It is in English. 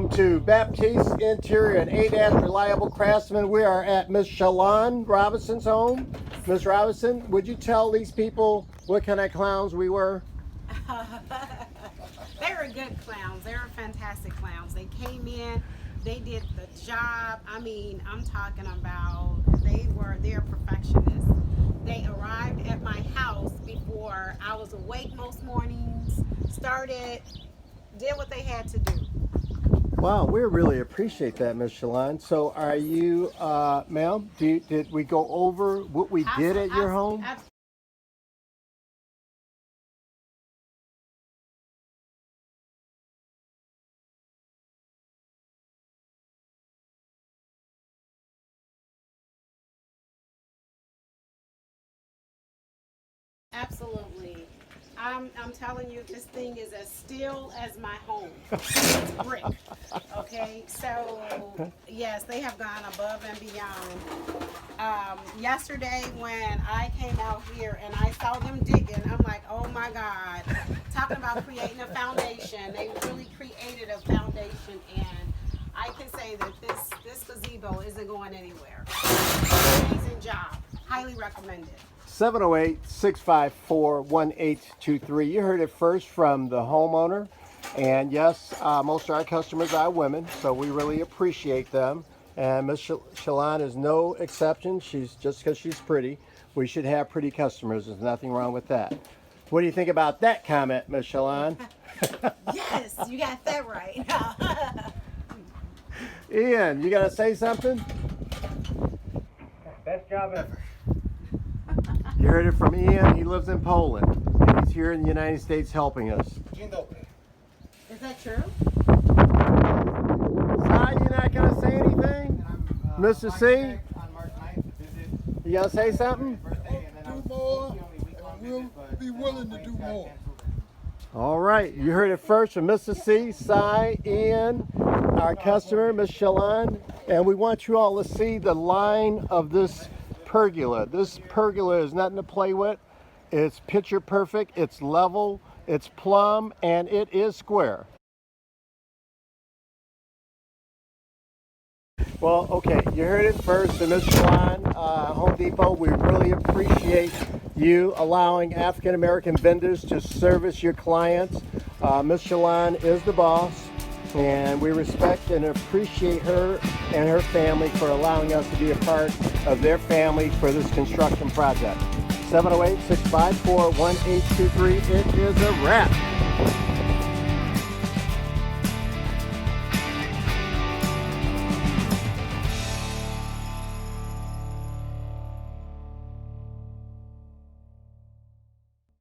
Welcome to Baptiste Interior and ADAS Reliable Craftsman. We are at Miss Shalon Robinson's home. Miss Robinson, would you tell these people what kind of clowns we were? They were good clowns. They were fantastic clowns. They came in, they did the job. I mean, I'm talking about they're perfectionists. They arrived at my house before I was awake most mornings, did what they had to do. Wow, we really appreciate that, Miss Shalon. So are you, ma'am, did we go over what we did at your home? Absolutely. I'm telling you, this thing is as still as my home. It's brick. Okay, so yes, they have gone above and beyond. Yesterday when I came out here and I saw them digging, I'm like, oh my God. Talking about creating a foundation. They really created a foundation, and I can say that this gazebo isn't going anywhere. Amazing job. Highly recommended. 708-654-1823. You heard it first from the homeowner. And yes, most of our customers are women, so we really appreciate them. And Miss Shalon is no exception. She's just because she's pretty. We should have pretty customers. There's nothing wrong with that. What do you think about that comment, Miss Shalon? Yes, you got that right. Ian, you gotta say something? Best job ever. You heard it from Ian. He lives in Poland, and he's here in the United States helping us. Is that true? Si, you're not gonna say anything? Mr. C? On March 9th to visit. You gonna say something? Birthday, and then I was Do more, the only week-long and we'll visit, but be willing to do got more. canceled. All right, you heard it first from Mr. C, Si, Ian, our customer, Miss Shalon, and we want you all to see the line of this pergola. This pergola is nothing to play with. It's picture perfect, it's level, it's plumb, and it is square. Well, okay, you heard it first from Miss Shalon, Home Depot. We really appreciate you allowing African American vendors to service your clients. Miss Shalon is the boss, and we respect and appreciate her and her family for allowing us to be a part of their family for this construction project. 708-654-1823. It is a wrap.